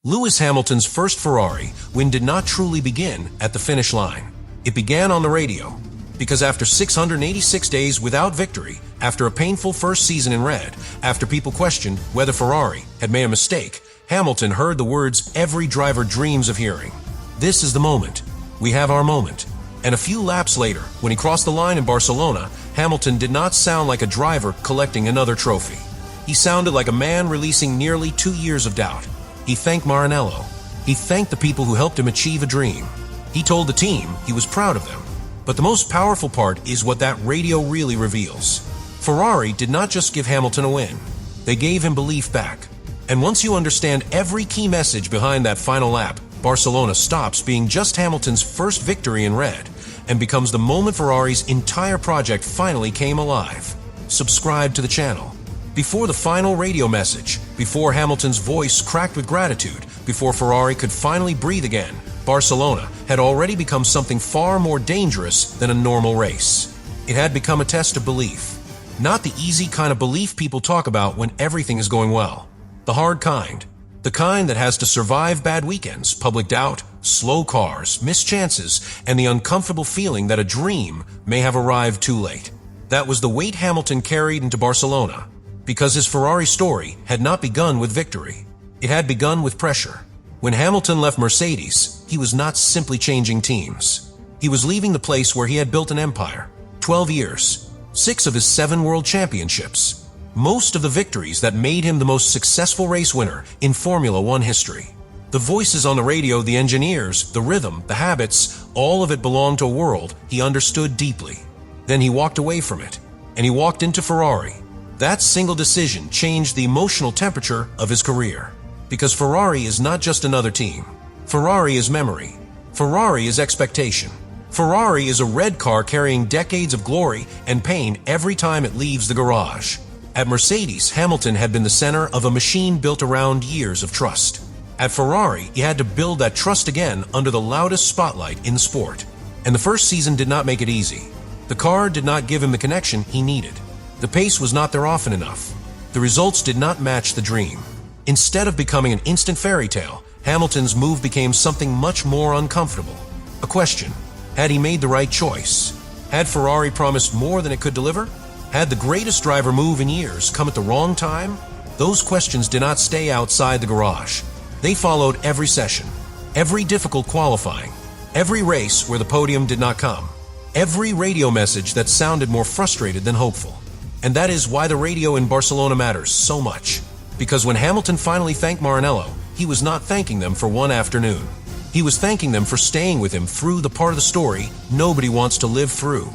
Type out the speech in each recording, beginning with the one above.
Lewis Hamilton's first Ferrari win did not truly begin at the finish line. It began on the radio, because after 686 days without victory, after a painful first season in red, after people questioned whether Ferrari had made a mistake, Hamilton heard the words every driver dreams of hearing. This is the moment. We have our moment. And a few laps later, when he crossed the line in Barcelona, Hamilton did not sound like a driver collecting another trophy. He sounded like a man releasing nearly 2 years of doubt. He thanked Maranello. He thanked the people who helped him achieve a dream. He told the team he was proud of them. But the most powerful part is what that radio really reveals. Ferrari did not just give Hamilton a win. They gave him belief back. And once you understand every key message behind that final lap, Barcelona stops being just Hamilton's first victory in red and becomes the moment Ferrari's entire project finally came alive. Subscribe to the channel. Before the final radio message, before Hamilton's voice cracked with gratitude, before Ferrari could finally breathe again, Barcelona had already become something far more dangerous than a normal race. It had become a test of belief. Not the easy kind of belief people talk about when everything is going well. The hard kind. The kind that has to survive bad weekends, public doubt, slow cars, missed chances, and the uncomfortable feeling that a dream may have arrived too late. That was the weight Hamilton carried into Barcelona, because his Ferrari story had not begun with victory. It had begun with pressure. When Hamilton left Mercedes, he was not simply changing teams. He was leaving the place where he had built an empire. 12 years, 6 of his 7 world championships, most of the victories that made him the most successful race winner in Formula One history. The voices on the radio, the engineers, the rhythm, the habits, all of it belonged to a world he understood deeply. Then he walked away from it, and he walked into Ferrari. That single decision changed the emotional temperature of his career. Because Ferrari is not just another team. Ferrari is memory. Ferrari is expectation. Ferrari is a red car carrying decades of glory and pain every time it leaves the garage. At Mercedes, Hamilton had been the center of a machine built around years of trust. At Ferrari, he had to build that trust again under the loudest spotlight in sport. And the first season did not make it easy. The car did not give him the connection he needed. The pace was not there often enough. The results did not match the dream. Instead of becoming an instant fairy tale, Hamilton's move became something much more uncomfortable. A question: had he made the right choice? Had Ferrari promised more than it could deliver? Had the greatest driver move in years come at the wrong time? Those questions did not stay outside the garage. They followed every session, every difficult qualifying, every race where the podium did not come, every radio message that sounded more frustrated than hopeful. And that is why the radio in Barcelona matters so much. Because when Hamilton finally thanked Maranello, he was not thanking them for one afternoon. He was thanking them for staying with him through the part of the story nobody wants to live through.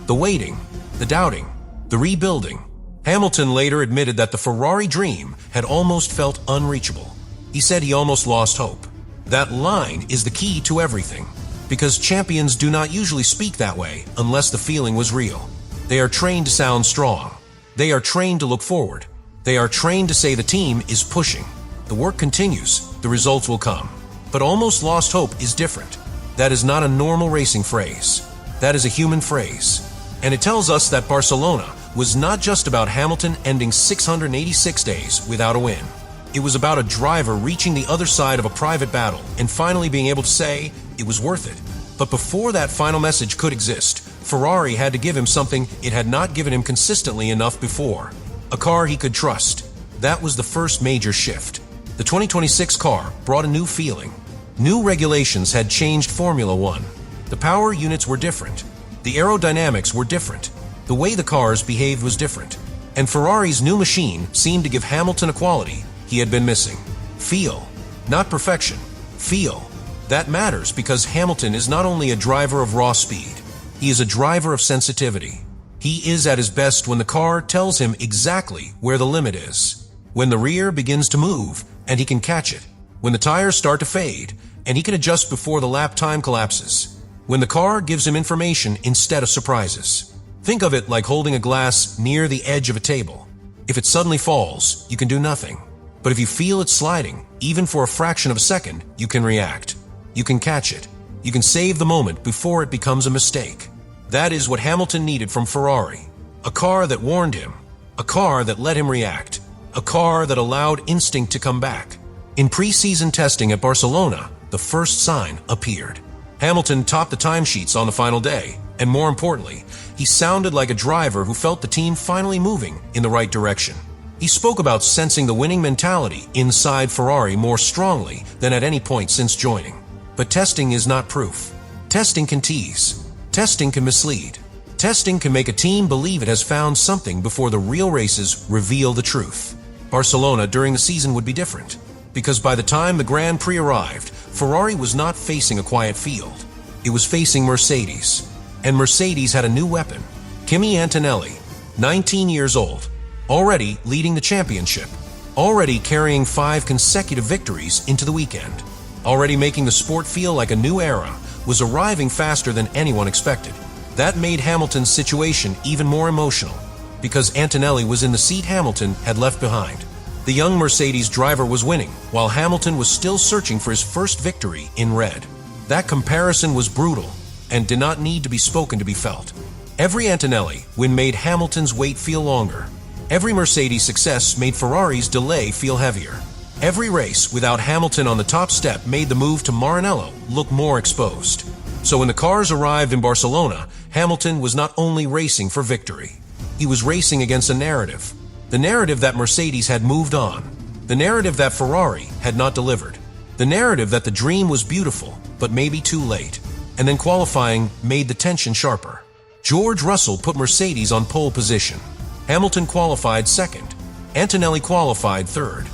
The waiting, the doubting, the rebuilding. Hamilton later admitted that the Ferrari dream had almost felt unreachable. He said he almost lost hope. That line is the key to everything. Because champions do not usually speak that way unless the feeling was real. They are trained to sound strong. They are trained to look forward. They are trained to say the team is pushing. The work continues. The results will come. But almost lost hope is different. That is not a normal racing phrase. That is a human phrase. And it tells us that Barcelona was not just about Hamilton ending 686 days without a win. It was about a driver reaching the other side of a private battle and finally being able to say it was worth it. But before that final message could exist, Ferrari had to give him something it had not given him consistently enough before. A car he could trust. That was the first major shift. The 2026 car brought a new feeling. New regulations had changed Formula One. The power units were different. The aerodynamics were different. The way the cars behaved was different. And Ferrari's new machine seemed to give Hamilton a quality he had been missing. Feel. Not perfection. Feel. That matters because Hamilton is not only a driver of raw speed. He is a driver of sensitivity. He is at his best when the car tells him exactly where the limit is. When the rear begins to move and he can catch it. When the tires start to fade and he can adjust before the lap time collapses. When the car gives him information instead of surprises. Think of it like holding a glass near the edge of a table. If it suddenly falls, you can do nothing. But if you feel it sliding, even for a fraction of a second, you can react. You can catch it. You can save the moment before it becomes a mistake. That is what Hamilton needed from Ferrari. A car that warned him. A car that let him react. A car that allowed instinct to come back. In pre-season testing at Barcelona, the first sign appeared. Hamilton topped the timesheets on the final day, and more importantly, he sounded like a driver who felt the team finally moving in the right direction. He spoke about sensing the winning mentality inside Ferrari more strongly than at any point since joining. But testing is not proof. Testing can tease. Testing can mislead. Testing can make a team believe it has found something before the real races reveal the truth. Barcelona during the season would be different, because by the time the Grand Prix arrived, Ferrari was not facing a quiet field. It was facing Mercedes. And Mercedes had a new weapon, Kimi Antonelli, 19 years old, already leading the championship, already carrying 5 consecutive victories into the weekend, already making the sport feel like a new era, was arriving faster than anyone expected. That made Hamilton's situation even more emotional, because Antonelli was in the seat Hamilton had left behind. The young Mercedes driver was winning, while Hamilton was still searching for his first victory in red. That comparison was brutal, and did not need to be spoken to be felt. Every Antonelli win made Hamilton's wait feel longer. Every Mercedes success made Ferrari's delay feel heavier. Every race without Hamilton on the top step made the move to Maranello look more exposed. So when the cars arrived in Barcelona, Hamilton was not only racing for victory. He was racing against a narrative. The narrative that Mercedes had moved on. The narrative that Ferrari had not delivered. The narrative that the dream was beautiful, but maybe too late. And then qualifying made the tension sharper. George Russell put Mercedes on pole position. Hamilton qualified second. Antonelli qualified third.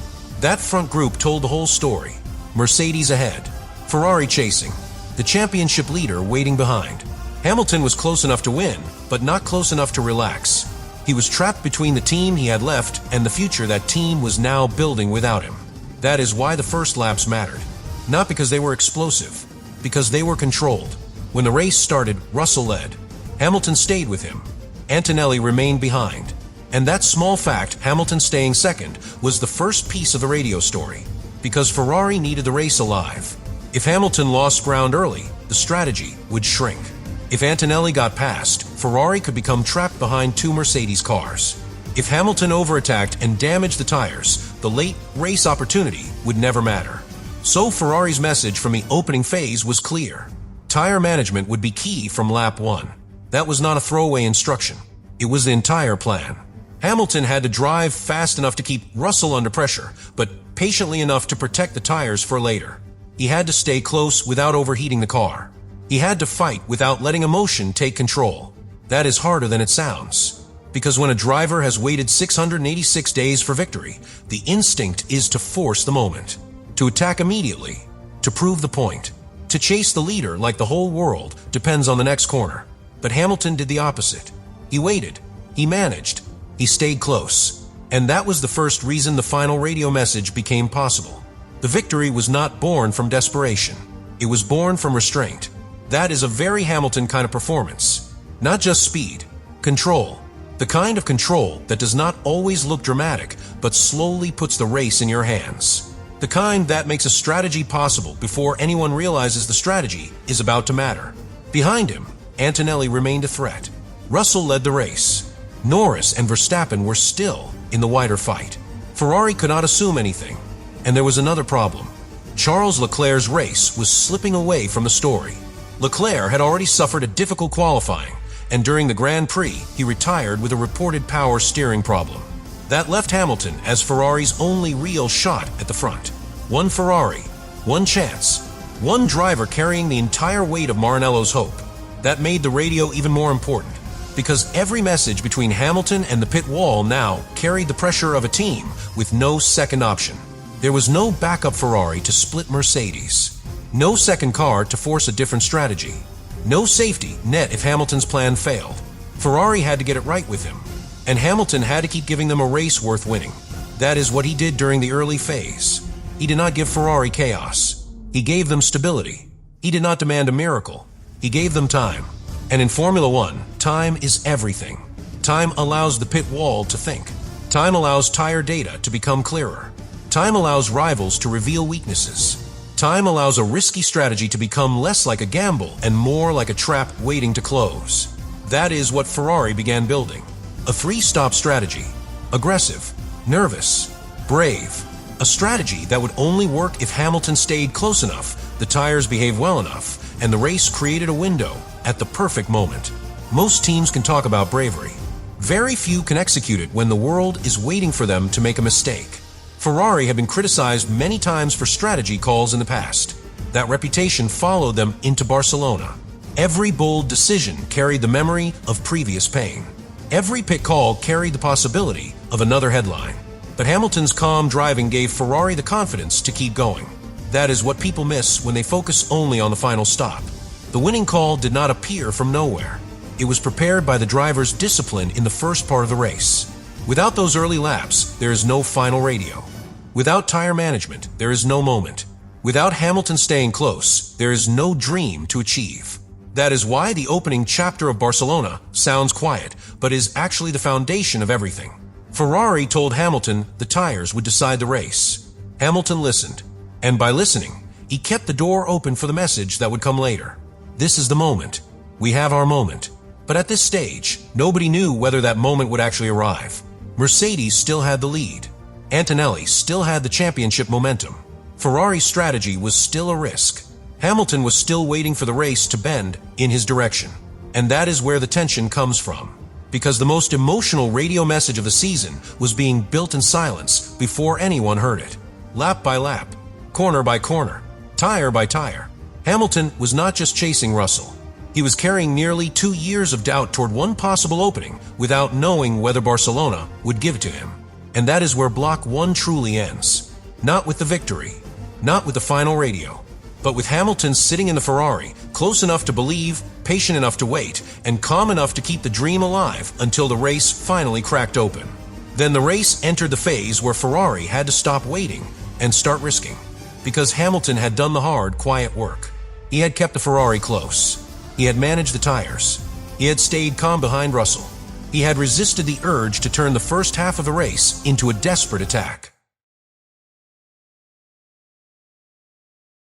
That front group told the whole story. Mercedes ahead. Ferrari chasing. The championship leader waiting behind. Hamilton was close enough to win, but not close enough to relax. He was trapped between the team he had left and the future that team was now building without him. That is why the first laps mattered. Not because they were explosive, because they were controlled. When the race started, Russell led. Hamilton stayed with him. Antonelli remained behind. And that small fact, Hamilton staying second, was the first piece of the radio story. Because Ferrari needed the race alive. If Hamilton lost ground early, the strategy would shrink. If Antonelli got past, Ferrari could become trapped behind 2 Mercedes cars. If Hamilton overattacked and damaged the tires, the late race opportunity would never matter. So Ferrari's message from the opening phase was clear. Tire management would be key from lap 1. That was not a throwaway instruction. It was the entire plan. Hamilton had to drive fast enough to keep Russell under pressure, but patiently enough to protect the tires for later. He had to stay close without overheating the car. He had to fight without letting emotion take control. That is harder than it sounds. Because when a driver has waited 686 days for victory, the instinct is to force the moment. To attack immediately, to prove the point, to chase the leader like the whole world depends on the next corner. But Hamilton did the opposite. He waited, he managed, he stayed close. And that was the first reason the final radio message became possible. The victory was not born from desperation. It was born from restraint. That is a very Hamilton kind of performance. Not just speed, control. The kind of control that does not always look dramatic, but slowly puts the race in your hands. The kind that makes a strategy possible before anyone realizes the strategy is about to matter. Behind him, Antonelli remained a threat. Russell led the race. Norris and Verstappen were still in the wider fight. Ferrari could not assume anything. And there was another problem. Charles Leclerc's race was slipping away from the story. Leclerc had already suffered a difficult qualifying, and during the Grand Prix, he retired with a reported power steering problem. That left Hamilton as Ferrari's only real shot at the front. One Ferrari, one chance, one driver carrying the entire weight of Maranello's hope. That made the radio even more important, because every message between Hamilton and the pit wall now carried the pressure of a team with no second option. There was no backup Ferrari to split Mercedes. No second car to force a different strategy. No safety net if Hamilton's plan failed. Ferrari had to get it right with him. And Hamilton had to keep giving them a race worth winning. That is what he did during the early phase. He did not give Ferrari chaos. He gave them stability. He did not demand a miracle. He gave them time. And in Formula One, time is everything. Time allows the pit wall to think. Time allows tire data to become clearer. Time allows rivals to reveal weaknesses. Time allows a risky strategy to become less like a gamble and more like a trap waiting to close. That is what Ferrari began building. A 3-stop strategy. Aggressive, nervous, brave. A strategy that would only work if Hamilton stayed close enough, the tires behaved well enough, and the race created a window at the perfect moment. Most teams can talk about bravery. Very few can execute it when the world is waiting for them to make a mistake. Ferrari have been criticized many times for strategy calls in the past. That reputation followed them into Barcelona. Every bold decision carried the memory of previous pain. Every pit call carried the possibility of another headline. But Hamilton's calm driving gave Ferrari the confidence to keep going. That is what people miss when they focus only on the final stop. The winning call did not appear from nowhere. It was prepared by the driver's discipline in the first part of the race. Without those early laps, there is no final radio. Without tire management, there is no moment. Without Hamilton staying close, there is no dream to achieve. That is why the opening chapter of Barcelona sounds quiet, but is actually the foundation of everything. Ferrari told Hamilton the tires would decide the race. Hamilton listened, and by listening, he kept the door open for the message that would come later. This is the moment. We have our moment. But at this stage, nobody knew whether that moment would actually arrive. Mercedes still had the lead. Antonelli still had the championship momentum. Ferrari's strategy was still a risk. Hamilton was still waiting for the race to bend in his direction. And that is where the tension comes from. Because the most emotional radio message of the season was being built in silence before anyone heard it. Lap by lap, corner by corner, tire by tire. Hamilton was not just chasing Russell. He was carrying nearly 2 years of doubt toward one possible opening without knowing whether Barcelona would give it to him. And that is where Block 1 truly ends. Not with the victory, not with the final radio, but with Hamilton sitting in the Ferrari, close enough to believe, patient enough to wait, and calm enough to keep the dream alive until the race finally cracked open. Then the race entered the phase where Ferrari had to stop waiting and start risking. Because Hamilton had done the hard, quiet work. He had kept the Ferrari close. He had managed the tires. He had stayed calm behind Russell. He had resisted the urge to turn the first half of the race into a desperate attack.